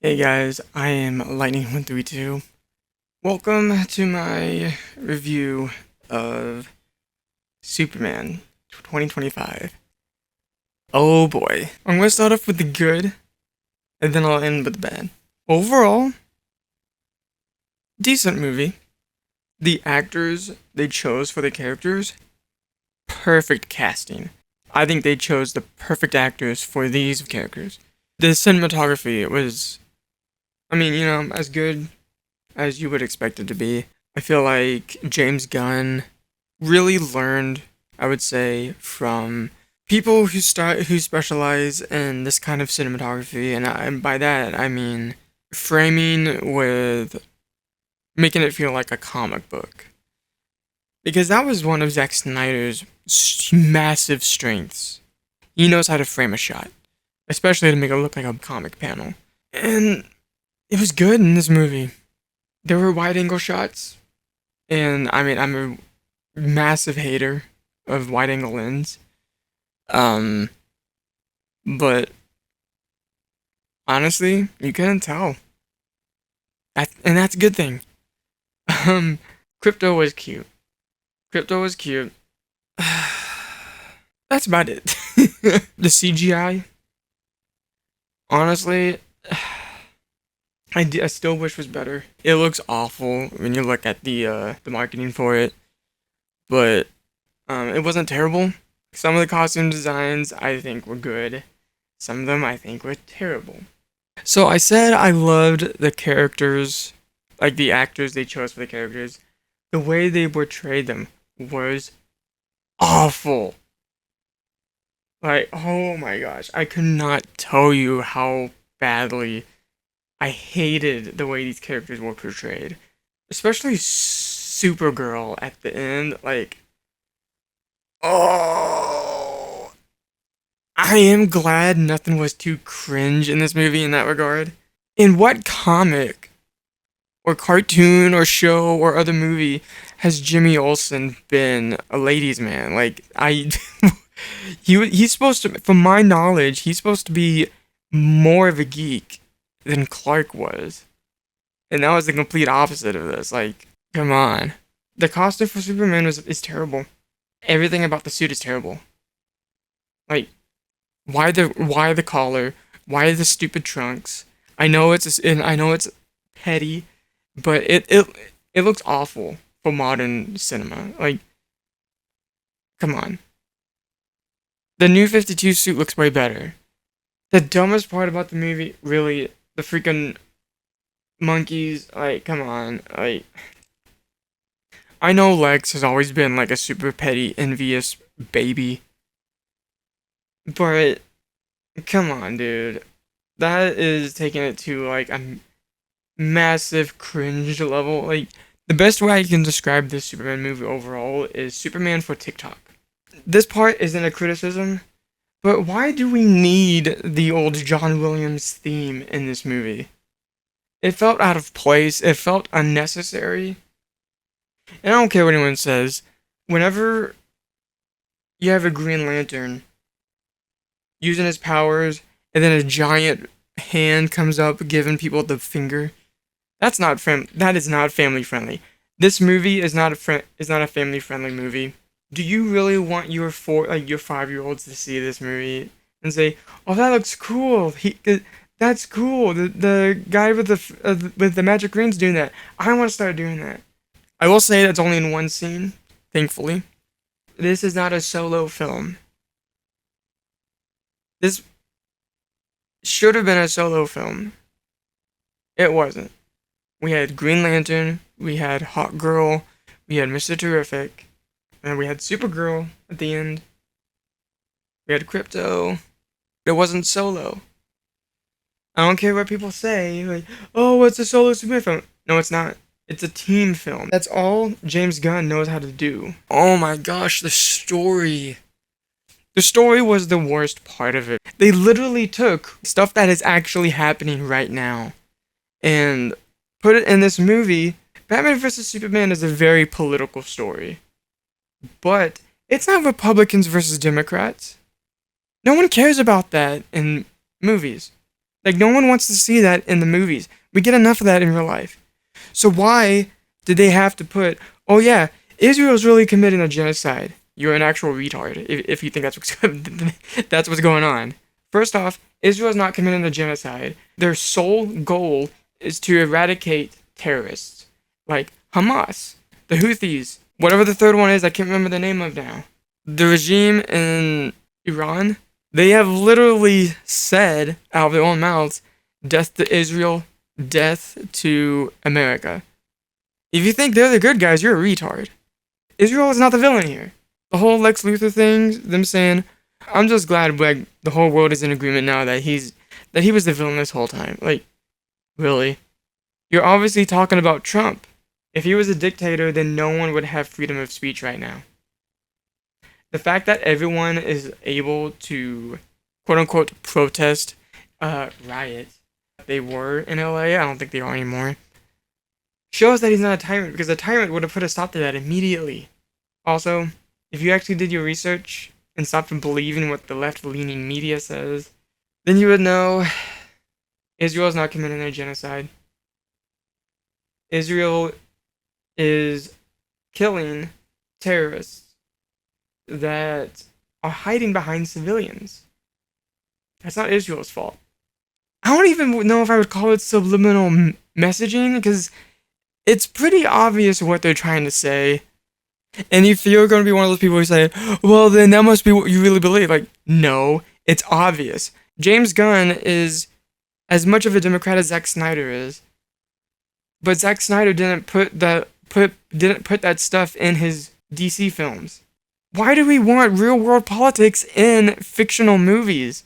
Hey guys, I am Lightning132. Welcome to my review of Superman 2025. Oh boy. I'm gonna start off with the good, and then I'll end with the bad. Overall, decent movie. The actors they chose for the characters, perfect casting. I think they chose the perfect actors for these characters. The cinematography was, as good as you would expect it to be. I feel like James Gunn really learned, I would say, from people who specialize in this kind of cinematography, and by that I mean framing with making it feel like a comic book. Because that was one of Zack Snyder's massive strengths. He knows how to frame a shot, especially to make it look like a comic panel. And it was good in this movie. There were wide angle shots, and I'm a massive hater of wide angle lens. Um, but honestly, you couldn't tell, and that's a good thing. Um, Crypto was cute. Crypto was cute. That's about it. The CGI, honestly, I still wish was better. It looks awful when you look at the marketing for it, but it wasn't terrible. Some of the costume designs I think were good. Some of them I think were terrible. So I said I loved the characters, like the actors they chose for the characters. The way they portrayed them was awful. Like, oh my gosh, I could not tell you how badly I hated the way these characters were portrayed. Especially Supergirl at the end, like, oh, I am glad nothing was too cringe in this movie in that regard. In what comic or cartoon or show or other movie has Jimmy Olsen been a ladies' man? Like, he's supposed to, from my knowledge, he's supposed to be more of a geek than Clark was. And that was the complete opposite of this. Like, come on. The costume for Superman is terrible. Everything about the suit is terrible. Like, why the collar? Why the stupid trunks? I know it's petty, but it looks awful for modern cinema. Like, come on. The new 52 suit looks way better. The dumbest part about the movie, really, the freaking monkeys. Like, come on. Like, I know Lex has always been like a super petty, envious baby, but come on, dude. That is taking it to like a massive cringe level. Like, the best way I can describe this Superman movie overall is Superman for TikTok. This part isn't a criticism, but why do we need the old John Williams theme in this movie? It felt out of place, it felt unnecessary. And I don't care what anyone says, whenever you have a Green Lantern using his powers, and then a giant hand comes up giving people the finger, that is not family friendly. This movie is not a family friendly movie. Do you really want your 5-year-olds to see this movie and say, "Oh, that looks cool. That's cool. The guy with the magic rings doing that. I want to start doing that." I will say that's only in one scene, thankfully. This is not a solo film. This should have been a solo film. It wasn't. We had Green Lantern, we had Hawk Girl, we had Mr. Terrific, and we had Supergirl at the end. We had Crypto. It wasn't solo. I don't care what people say, like, "Oh, it's a solo Superman film." No, it's not. It's a team film. That's all James Gunn knows how to do. Oh my gosh, the story. The story was the worst part of it. They literally took stuff that is actually happening right now and put it in this movie. Batman vs. Superman is a very political story. But it's not Republicans versus Democrats. No one cares about that in movies. Like, no one wants to see that in the movies. We get enough of that in real life. So why did they have to put, oh yeah, Israel's really committing a genocide? You're an actual retard if you think that's what's going on. First off, Israel's not committing a genocide. Their sole goal is to eradicate terrorists like Hamas, the Houthis, whatever the third one is, I can't remember the name of now. The regime in Iran, they have literally said out of their own mouths, death to Israel, death to America. If you think they're the good guys, you're a retard. Israel is not the villain here. The whole Lex Luthor thing, them saying, I'm just glad like the whole world is in agreement now that he was the villain this whole time. Like, really? You're obviously talking about Trump. If he was a dictator, then no one would have freedom of speech right now. The fact that everyone is able to, quote unquote, protest, riot, they were in LA, I don't think they are anymore, shows that he's not a tyrant, because a tyrant would have put a stop to that immediately. Also, if you actually did your research and stopped believing what the left-leaning media says, then you would know Israel is not committing a genocide. Israel is killing terrorists that are hiding behind civilians. That's not Israel's fault. I don't even know if I would call it subliminal messaging, because it's pretty obvious what they're trying to say. And if you're going to be one of those people who say, well, then that must be what you really believe. Like, no, it's obvious. James Gunn is as much of a Democrat as Zack Snyder is. But Zack Snyder didn't put that stuff in his DC films. Why do we want real-world politics in fictional movies?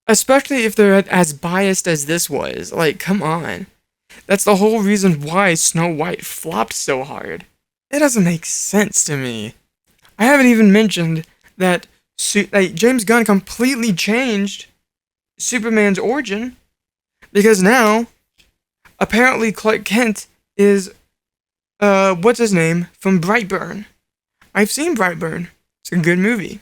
Especially if they're as biased as this was. Like, come on. That's the whole reason why Snow White flopped so hard. It doesn't make sense to me. I haven't even mentioned that James Gunn completely changed Superman's origin, because now, apparently Clark Kent is, what's his name, from Brightburn. I've seen Brightburn. It's a good movie.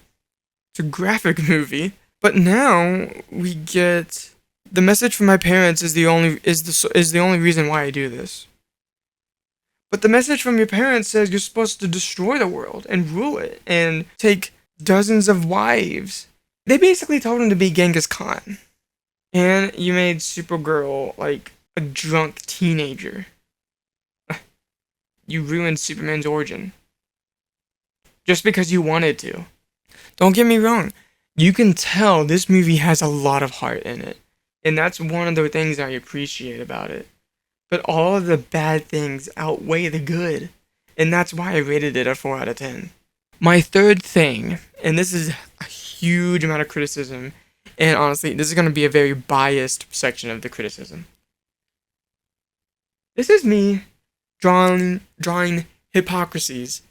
It's a graphic movie. But now we get the message from my parents is the only reason why I do this. But the message from your parents says you're supposed to destroy the world and rule it and take dozens of wives. They basically told him to be Genghis Khan. And you made Supergirl like a drunk teenager. You ruined Superman's origin. Just because you wanted to. Don't get me wrong. You can tell this movie has a lot of heart in it. And that's one of the things I appreciate about it. But all of the bad things outweigh the good. And that's why I rated it a 4 out of 10. My third thing, and this is a huge amount of criticism, and honestly, this is going to be a very biased section of the criticism. This is me drawing hypocrisies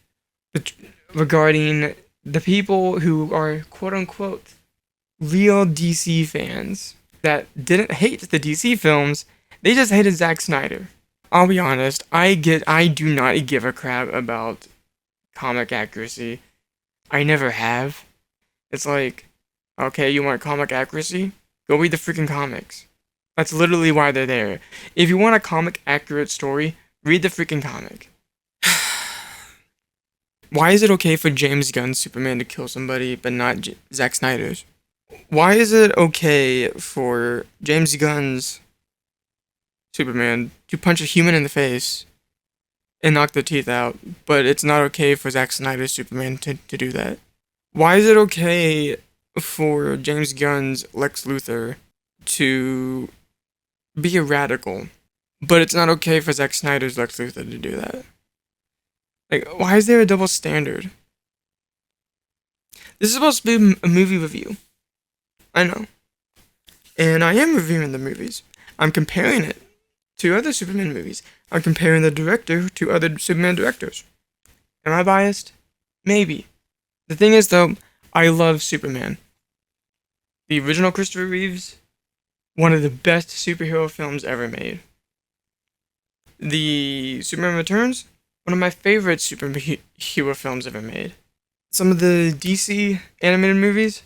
regarding the people who are quote-unquote real DC fans that didn't hate the DC films. They just hated Zack Snyder. I'll be honest, I do not give a crap about comic accuracy. I never have. It's like, okay, you want comic accuracy? Go read the freaking comics. That's literally why they're there. If you want a comic accurate story, read the freaking comic. Why is it okay for James Gunn's Superman to kill somebody, but not Zack Snyder's? Why is it okay for James Gunn's Superman to punch a human in the face and knock their teeth out, but it's not okay for Zack Snyder's Superman to do that? Why is it okay for James Gunn's Lex Luthor to be a radical, but it's not okay for Zack Snyder's Lex Luthor to do that? Like, why is there a double standard? This is supposed to be a movie review. I know. And I am reviewing the movies. I'm comparing it to other Superman movies. I'm comparing the director to other Superman directors. Am I biased? Maybe. The thing is, though, I love Superman. The original Christopher Reeves, one of the best superhero films ever made. The Superman Returns, one of my favorite superhero films ever made. Some of the DC animated movies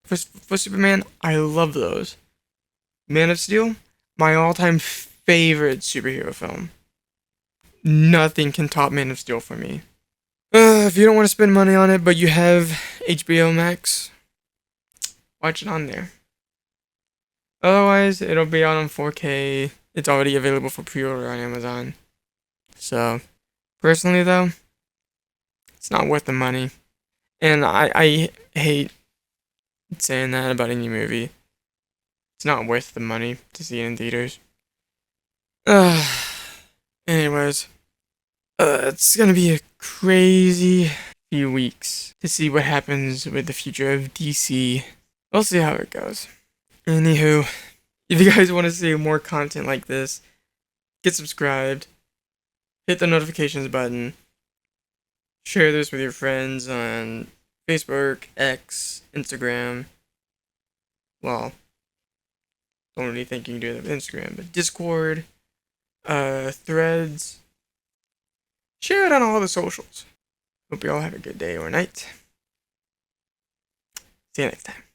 for Superman, I love those. Man of Steel, my all-time favorite superhero film. Nothing can top Man of Steel for me. If you don't want to spend money on it, but you have HBO Max, watch it on there. Otherwise, it'll be out on 4K. It's already available for pre-order on Amazon. So, personally though, it's not worth the money. And I hate saying that about any movie. It's not worth the money to see it in theaters. Anyways, it's gonna be a crazy few weeks to see what happens with the future of DC. We'll see how it goes. Anywho, if you guys want to see more content like this, get subscribed, hit the notifications button, share this with your friends on Facebook, X, Instagram. Well, don't really think you can do that with Instagram, but Discord, Threads. Share it on all the socials. Hope you all have a good day or night. See you next time.